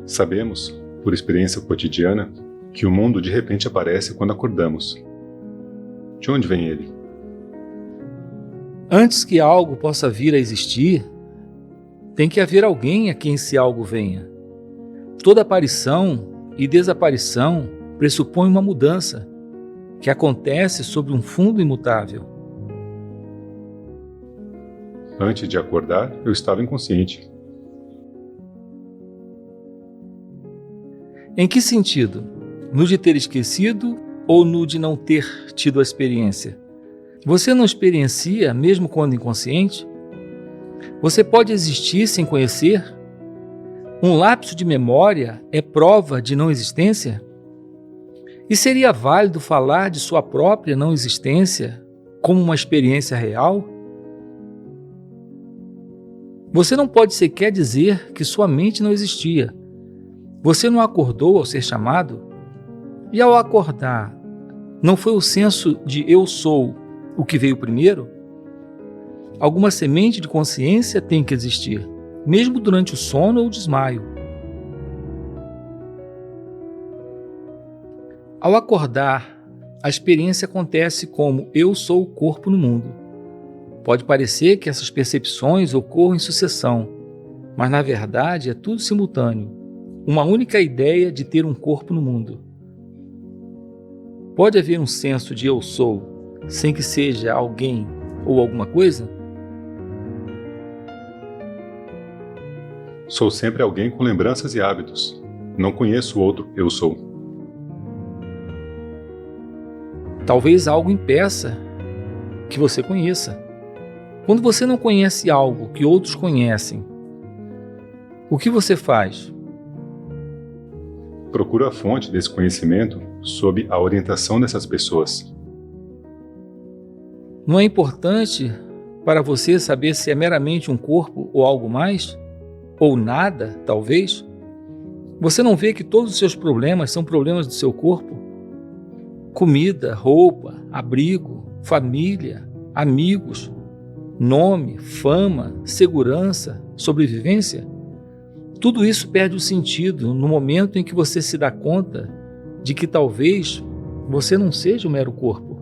Sabemos, por experiência cotidiana, que o mundo de repente aparece quando acordamos. De onde vem ele? Antes que algo possa vir a existir, tem que haver alguém a quem esse algo venha. Toda aparição e desaparição pressupõe uma mudança que acontece sobre um fundo imutável. Antes de acordar, eu estava inconsciente. Em que sentido? No de ter esquecido ou no de não ter tido a experiência? Você não experiencia mesmo quando inconsciente? Você pode existir sem conhecer? Um lapso de memória é prova de não existência? E seria válido falar de sua própria não existência como uma experiência real? Você não pode sequer dizer que sua mente não existia. Você não acordou ao ser chamado? E ao acordar, não foi o senso de eu sou o que veio primeiro? Alguma semente de consciência tem que existir, mesmo durante o sono ou o desmaio. Ao acordar, a experiência acontece como eu sou o corpo no mundo. Pode parecer que essas percepções ocorram em sucessão, mas na verdade é tudo simultâneo, uma única ideia de ter um corpo no mundo. Pode haver um senso de eu sou, sem que seja alguém ou alguma coisa? Sou sempre alguém com lembranças e hábitos. Não conheço o outro eu sou. Talvez algo impeça que você conheça. Quando você não conhece algo que outros conhecem, o que você faz? Procuro a fonte desse conhecimento sob a orientação dessas pessoas. Não é importante para você saber se é meramente um corpo ou algo mais? Ou nada, talvez? Você não vê que todos os seus problemas são problemas do seu corpo? Comida, roupa, abrigo, família, amigos, nome, fama, segurança, sobrevivência? Tudo isso perde o sentido no momento em que você se dá conta de que talvez você não seja um mero corpo.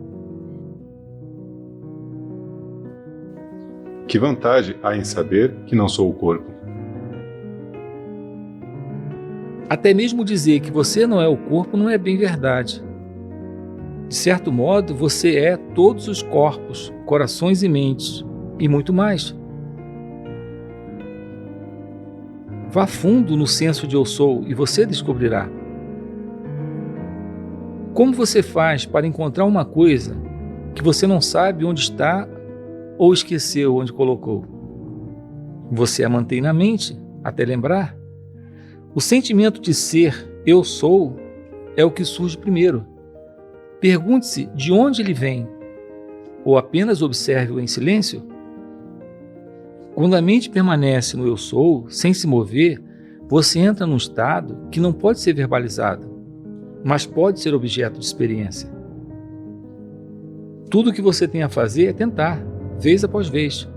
Que vantagem há em saber que não sou o corpo? Até mesmo dizer que você não é o corpo não é bem verdade. De certo modo, você é todos os corpos, corações e mentes, e muito mais. Vá fundo no senso de eu sou e você descobrirá. Como você faz para encontrar uma coisa que você não sabe onde está ou esqueceu onde colocou? Você a mantém na mente até lembrar? O sentimento de ser eu sou é o que surge primeiro. Pergunte-se de onde ele vem, ou apenas observe-o em silêncio. Quando a mente permanece no eu sou, sem se mover, você entra num estado que não pode ser verbalizado, mas pode ser objeto de experiência. Tudo o que você tem a fazer é tentar, vez após vez.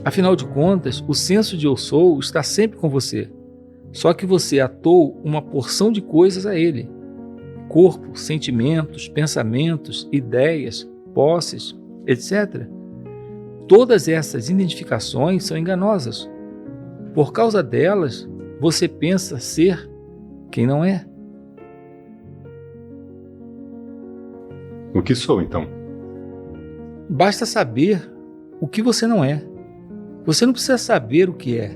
Afinal de contas, o senso de eu sou está sempre com você, só que você atou uma porção de coisas a ele. Corpo, sentimentos, pensamentos, ideias, posses, etc. Todas essas identificações são enganosas. Por causa delas, você pensa ser quem não é. O que sou, então? Basta saber o que você não é. Você não precisa saber o que é,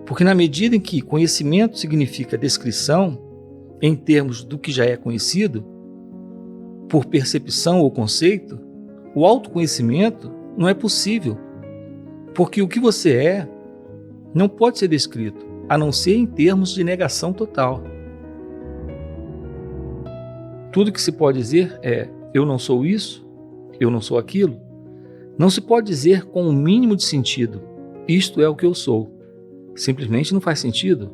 porque na medida em que conhecimento significa descrição, em termos do que já é conhecido, por percepção ou conceito, o autoconhecimento não é possível, porque o que você é não pode ser descrito, a não ser em termos de negação total. Tudo que se pode dizer é: eu não sou isso, eu não sou aquilo. Não se pode dizer com o mínimo de sentido: isto é o que eu sou. Simplesmente não faz sentido.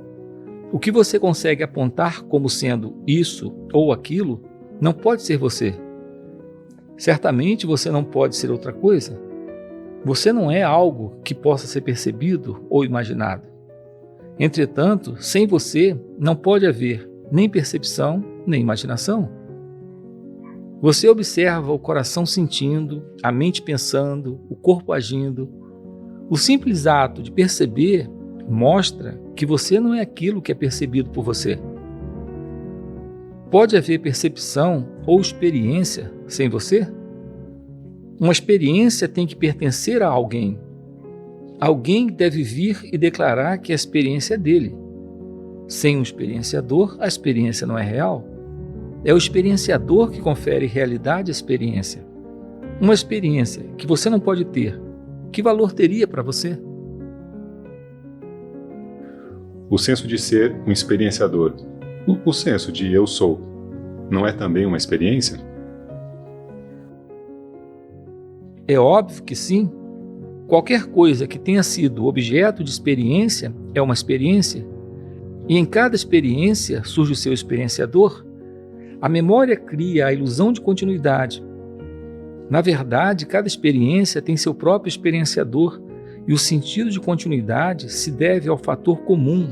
O que você consegue apontar como sendo isso ou aquilo não pode ser você. Certamente você não pode ser outra coisa. Você não é algo que possa ser percebido ou imaginado. Entretanto, sem você não pode haver nem percepção, nem imaginação. Você observa o coração sentindo, a mente pensando, o corpo agindo. O simples ato de perceber mostra que você não é aquilo que é percebido por você. Pode haver percepção ou experiência sem você? Uma experiência tem que pertencer a alguém. Alguém deve vir e declarar que a experiência é dele. Sem um experienciador, a experiência não é real. É o experienciador que confere realidade à experiência. Uma experiência que você não pode ter, que valor teria para você? O senso de ser um experienciador, o senso de eu sou, não é também uma experiência? É óbvio que sim. Qualquer coisa que tenha sido objeto de experiência é uma experiência. E em cada experiência surge o seu experienciador. A memória cria a ilusão de continuidade. Na verdade, cada experiência tem seu próprio experienciador e o sentido de continuidade se deve ao fator comum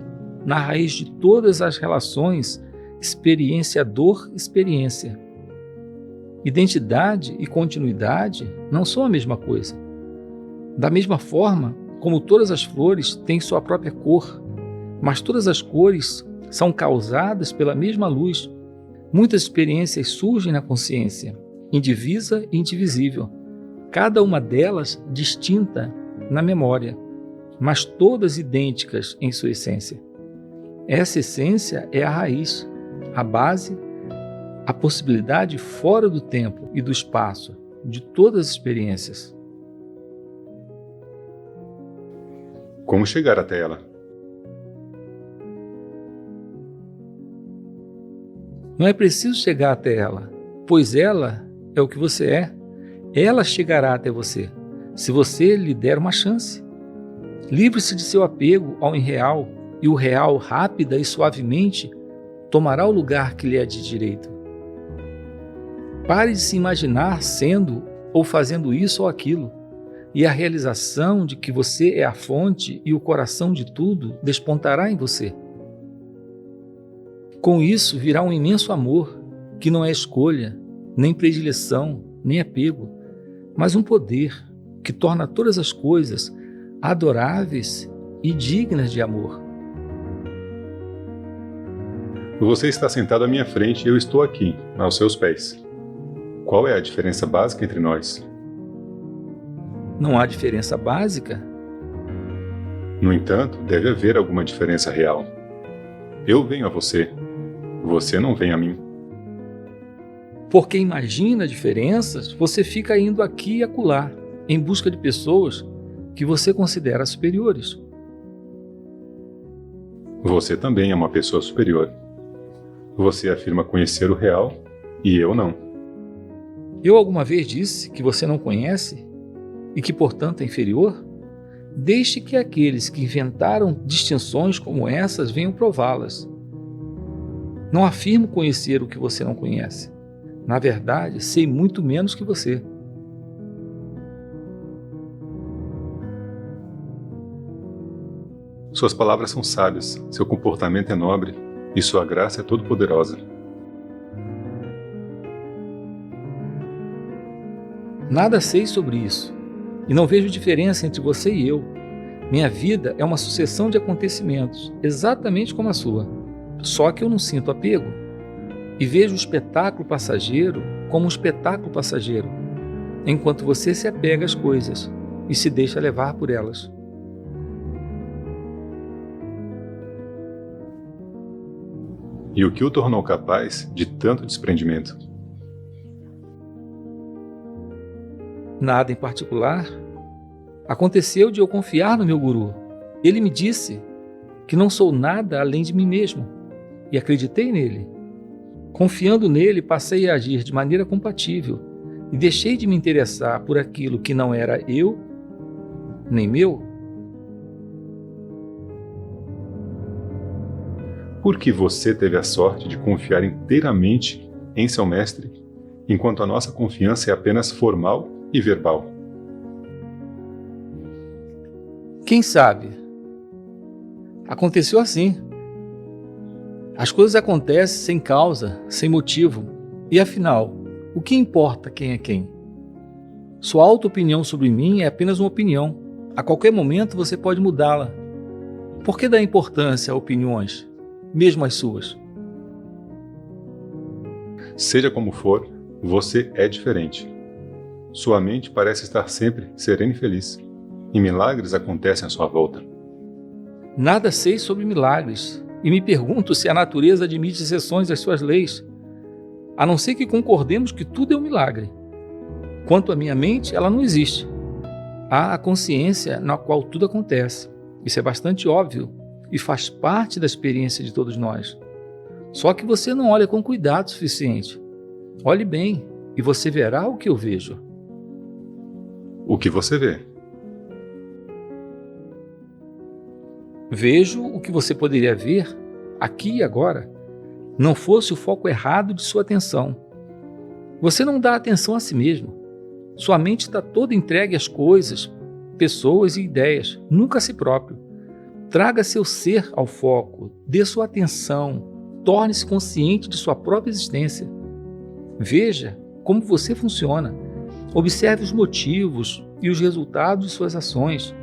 na raiz de todas as relações experienciador-experiência. Identidade e continuidade não são a mesma coisa. Da mesma forma como todas as flores têm sua própria cor, mas todas as cores são causadas pela mesma luz, muitas experiências surgem na consciência, indivisa e indivisível, cada uma delas distinta na memória, mas todas idênticas em sua essência. Essa essência é a raiz, a base, a possibilidade fora do tempo e do espaço de todas as experiências. Como chegar até ela? Não é preciso chegar até ela, pois ela é o que você é. Ela chegará até você, se você lhe der uma chance. Livre-se de seu apego ao irreal, e o real, rápida e suavemente, tomará o lugar que lhe é de direito. Pare de se imaginar sendo ou fazendo isso ou aquilo, e a realização de que você é a fonte e o coração de tudo despontará em você. Com isso virá um imenso amor, que não é escolha, nem predileção, nem apego, mas um poder que torna todas as coisas adoráveis e dignas de amor. Você está sentado à minha frente e eu estou aqui, aos seus pés. Qual é a diferença básica entre nós? Não há diferença básica? No entanto, deve haver alguma diferença real. Eu venho a você, você não vem a mim. Porque imagina diferenças, você fica indo aqui e acolá, em busca de pessoas que você considera superiores. Você também é uma pessoa superior. Você afirma conhecer o real e eu não. Eu alguma vez disse que você não conhece e que, portanto, é inferior? Deixe que aqueles que inventaram distinções como essas venham prová-las. Não afirmo conhecer o que você não conhece. Na verdade, sei muito menos que você. Suas palavras são sábias, seu comportamento é nobre e sua graça é todo-poderosa. Nada sei sobre isso, e não vejo diferença entre você e eu. Minha vida é uma sucessão de acontecimentos, exatamente como a sua. Só que eu não sinto apego, e vejo o espetáculo passageiro como um espetáculo passageiro, enquanto você se apega às coisas e se deixa levar por elas. E o que o tornou capaz de tanto desprendimento? Nada em particular. Aconteceu de eu confiar no meu guru. Ele me disse que não sou nada além de mim mesmo, e acreditei nele. Confiando nele, passei a agir de maneira compatível e deixei de me interessar por aquilo que não era eu, nem meu. Por que você teve a sorte de confiar inteiramente em seu mestre, enquanto a nossa confiança é apenas formal e verbal? Quem sabe? Aconteceu assim. As coisas acontecem sem causa, sem motivo. E afinal, o que importa quem é quem? Sua auto-opinião sobre mim é apenas uma opinião. A qualquer momento você pode mudá-la. Por que dar importância a opiniões, mesmo as suas? Seja como for, você é diferente. Sua mente parece estar sempre serena e feliz, e milagres acontecem à sua volta. Nada sei sobre milagres, e me pergunto se a natureza admite exceções às suas leis, a não ser que concordemos que tudo é um milagre. Quanto à minha mente, ela não existe. Há a consciência na qual tudo acontece. Isso é bastante óbvio e faz parte da experiência de todos nós. Só que você não olha com cuidado suficiente. Olhe bem e você verá o que eu vejo. O que você vê? Vejo o que você poderia ver aqui e agora, não fosse o foco errado de sua atenção. Você não dá atenção a si mesmo. Sua mente está toda entregue às coisas, pessoas e ideias, nunca a si próprio. Traga seu ser ao foco, dê sua atenção, torne-se consciente de sua própria existência. Veja como você funciona. Observe os motivos e os resultados de suas ações.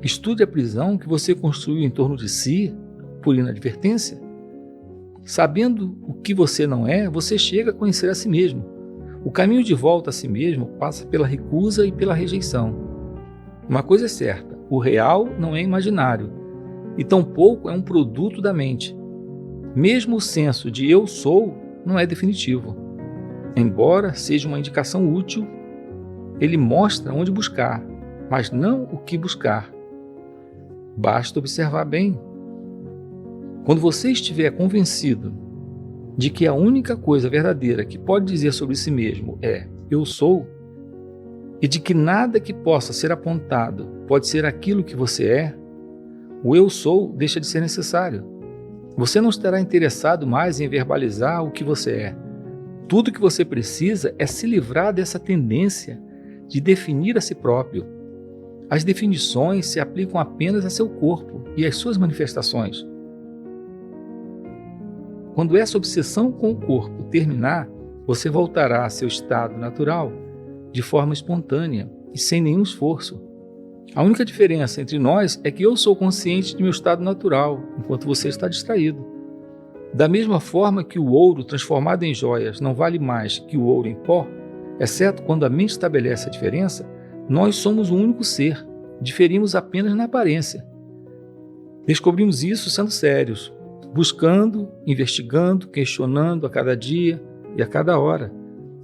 Estude a prisão que você construiu em torno de si, por inadvertência. Sabendo o que você não é, você chega a conhecer a si mesmo. O caminho de volta a si mesmo passa pela recusa e pela rejeição. Uma coisa é certa, o real não é imaginário, e tampouco é um produto da mente. Mesmo o senso de eu sou não é definitivo. Embora seja uma indicação útil, ele mostra onde buscar, mas não o que buscar. Basta observar bem. Quando você estiver convencido de que a única coisa verdadeira que pode dizer sobre si mesmo é eu sou, e de que nada que possa ser apontado pode ser aquilo que você é, o eu sou deixa de ser necessário. Você não estará interessado mais em verbalizar o que você é. Tudo que você precisa é se livrar dessa tendência de definir a si próprio. As definições se aplicam apenas a seu corpo e às suas manifestações. Quando essa obsessão com o corpo terminar, você voltará a seu estado natural, de forma espontânea e sem nenhum esforço. A única diferença entre nós é que eu sou consciente de meu estado natural, enquanto você está distraído. Da mesma forma que o ouro transformado em joias não vale mais que o ouro em pó, exceto quando a mente estabelece a diferença, nós somos um único ser, diferimos apenas na aparência. Descobrimos isso sendo sérios, buscando, investigando, questionando a cada dia e a cada hora,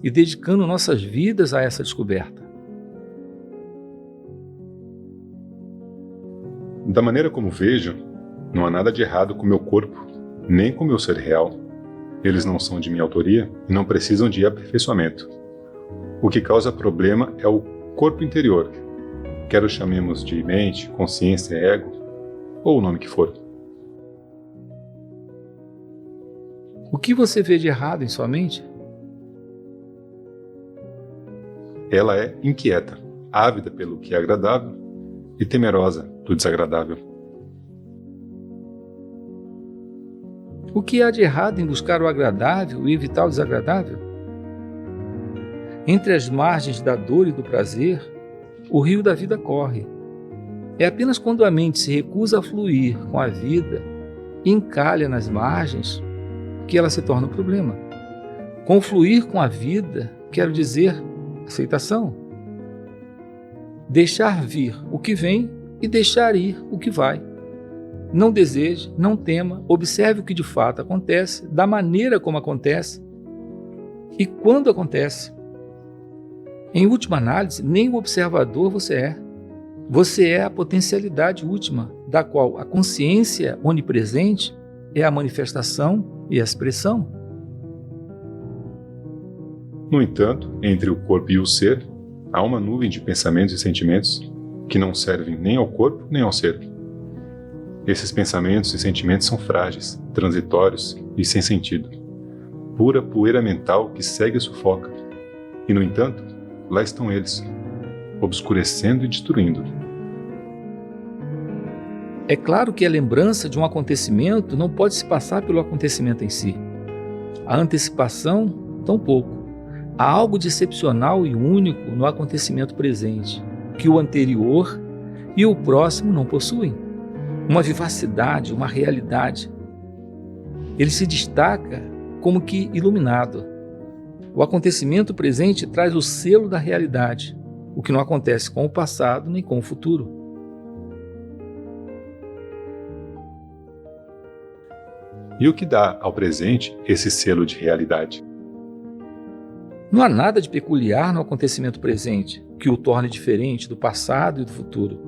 e dedicando nossas vidas a essa descoberta. Da maneira como vejo, não há nada de errado com meu corpo, nem com meu ser real. Eles não são de minha autoria e não precisam de aperfeiçoamento. O que causa problema é o corpo interior, quer o chamemos de mente, consciência, ego, ou o nome que for. O que você vê de errado em sua mente? Ela é inquieta, ávida pelo que é agradável e temerosa do desagradável. O que há de errado em buscar o agradável e evitar o desagradável? Entre as margens da dor e do prazer, o rio da vida corre. É apenas quando a mente se recusa a fluir com a vida e encalha nas margens que ela se torna um problema. Com fluir com a vida, quero dizer aceitação. Deixar vir o que vem e deixar ir o que vai. Não deseje, não tema, observe o que de fato acontece, da maneira como acontece e quando acontece. Em última análise, nem o observador você é. Você é a potencialidade última, da qual a consciência onipresente é a manifestação e a expressão. No entanto, entre o corpo e o ser, há uma nuvem de pensamentos e sentimentos que não servem nem ao corpo nem ao ser. Esses pensamentos e sentimentos são frágeis, transitórios e sem sentido. Pura poeira mental que segue e sufoca. E, no entanto, lá estão eles, obscurecendo e destruindo. É claro que a lembrança de um acontecimento não pode se passar pelo acontecimento em si. A antecipação, tampouco. Há algo de excepcional e único no acontecimento presente, que o anterior e o próximo não possuem. Uma vivacidade, uma realidade. Ele se destaca como que iluminado. O acontecimento presente traz o selo da realidade, o que não acontece com o passado nem com o futuro. E o que dá ao presente esse selo de realidade? Não há nada de peculiar no acontecimento presente que o torne diferente do passado e do futuro.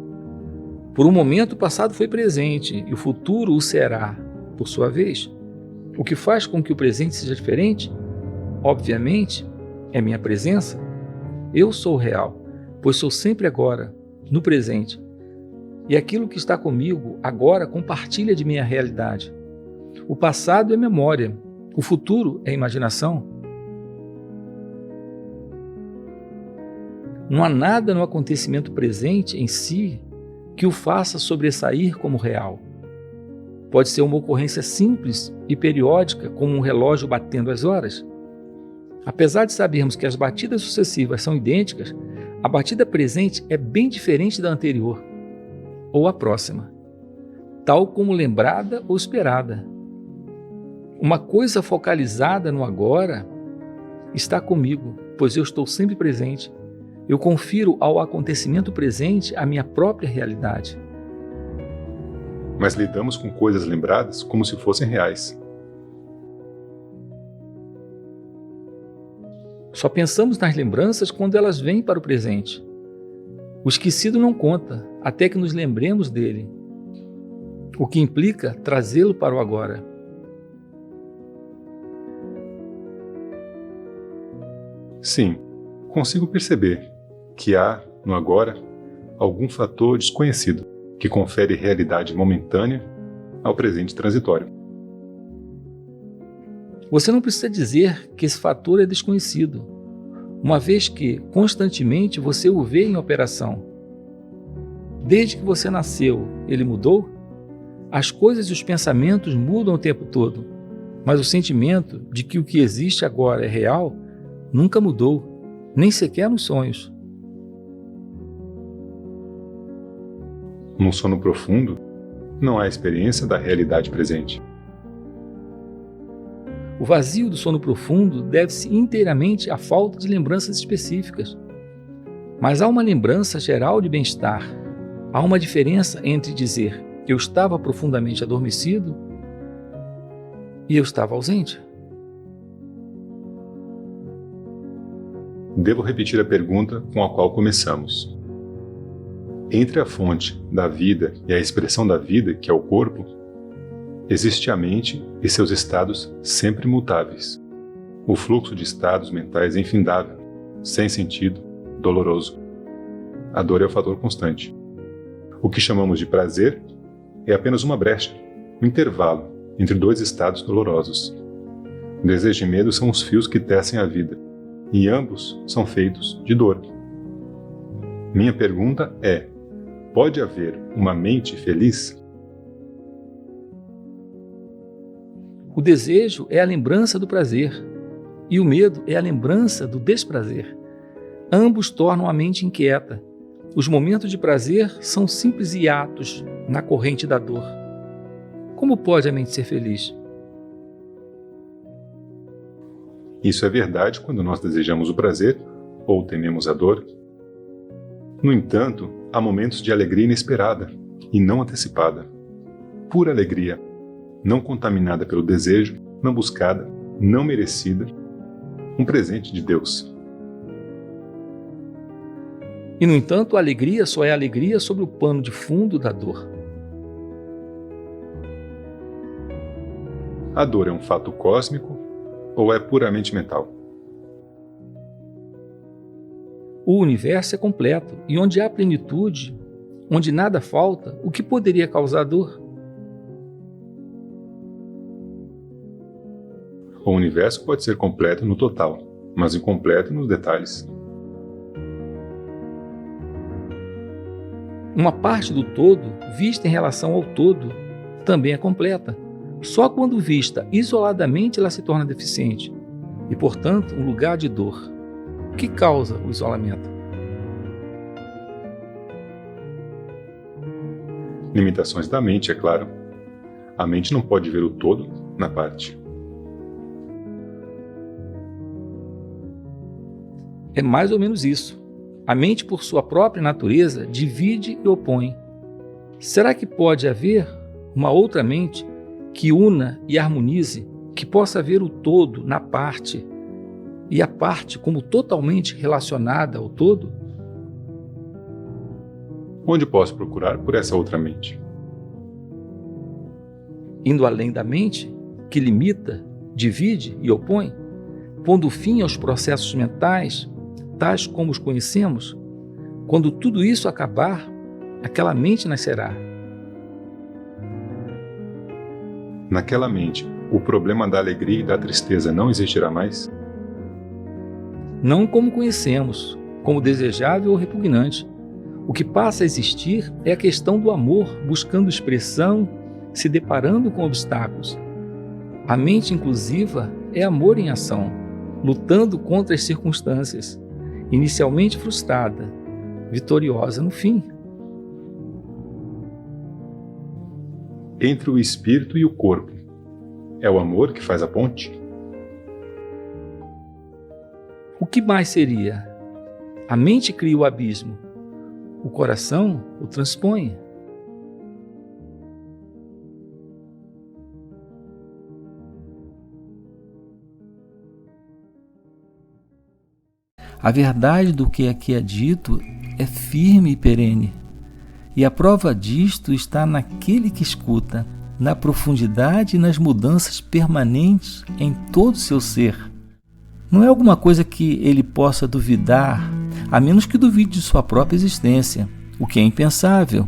Por um momento o passado foi presente e o futuro o será, por sua vez. O que faz com que o presente seja diferente? Obviamente, é minha presença. Eu sou real, pois sou sempre agora, no presente. E aquilo que está comigo agora compartilha de minha realidade. O passado é memória, o futuro é imaginação. Não há nada no acontecimento presente em si que o faça sobressair como real. Pode ser uma ocorrência simples e periódica, como um relógio batendo as horas. Apesar de sabermos que as batidas sucessivas são idênticas, a batida presente é bem diferente da anterior, ou a próxima, tal como lembrada ou esperada. Uma coisa focalizada no agora está comigo, pois eu estou sempre presente. Eu confiro ao acontecimento presente a minha própria realidade. Mas lidamos com coisas lembradas como se fossem reais. Só pensamos nas lembranças quando elas vêm para o presente. O esquecido não conta, até que nos lembremos dele, o que implica trazê-lo para o agora. Sim, consigo perceber que há, no agora, algum fator desconhecido que confere realidade momentânea ao presente transitório. Você não precisa dizer que esse fator é desconhecido, uma vez que, constantemente, você o vê em operação. Desde que você nasceu, ele mudou? As coisas e os pensamentos mudam o tempo todo, mas o sentimento de que o que existe agora é real nunca mudou, nem sequer nos sonhos. Num sono profundo, não há experiência da realidade presente. O vazio do sono profundo deve-se inteiramente à falta de lembranças específicas. Mas há uma lembrança geral de bem-estar. Há uma diferença entre dizer eu estava profundamente adormecido e eu estava ausente. Devo repetir a pergunta com a qual começamos. Entre a fonte da vida e a expressão da vida, que é o corpo, existe a mente e seus estados sempre mutáveis. O fluxo de estados mentais é infindável, sem sentido, doloroso. A dor é o fator constante. O que chamamos de prazer é apenas uma brecha, um intervalo entre dois estados dolorosos. Desejo e medo são os fios que tecem a vida, e ambos são feitos de dor. Minha pergunta é: pode haver uma mente feliz? O desejo é a lembrança do prazer e o medo é a lembrança do desprazer. Ambos tornam a mente inquieta. Os momentos de prazer são simples hiatos na corrente da dor. Como pode a mente ser feliz? Isso é verdade quando nós desejamos o prazer ou tememos a dor. No entanto, há momentos de alegria inesperada e não antecipada. Pura alegria, não contaminada pelo desejo, não buscada, não merecida, um presente de Deus. E, no entanto, a alegria só é alegria sobre o pano de fundo da dor. A dor é um fato cósmico ou é puramente mental? O universo é completo e onde há plenitude, onde nada falta, o que poderia causar dor? O universo pode ser completo no total, mas incompleto nos detalhes. Uma parte do todo, vista em relação ao todo, também é completa. Só quando vista isoladamente ela se torna deficiente e, portanto, um lugar de dor. O que causa o isolamento? Limitações da mente, é claro. A mente não pode ver o todo na parte. É mais ou menos isso. A mente, por sua própria natureza, divide e opõe. Será que pode haver uma outra mente que una e harmonize, que possa ver o todo na parte e a parte como totalmente relacionada ao todo? Onde posso procurar por essa outra mente? Indo além da mente, que limita, divide e opõe, pondo fim aos processos mentais, tais como os conhecemos, quando tudo isso acabar, aquela mente nascerá. Naquela mente, o problema da alegria e da tristeza não existirá mais? Não como conhecemos, como desejável ou repugnante. O que passa a existir é a questão do amor buscando expressão, se deparando com obstáculos. A mente inclusiva é amor em ação, lutando contra as circunstâncias, inicialmente frustrada, vitoriosa no fim. Entre o espírito e o corpo, é o amor que faz a ponte? O que mais seria? A mente cria o abismo, o coração o transpõe. A verdade do que aqui é dito é firme e perene, e a prova disto está naquele que escuta, na profundidade e nas mudanças permanentes em todo o seu ser. Não é alguma coisa que ele possa duvidar, a menos que duvide de sua própria existência, o que é impensável,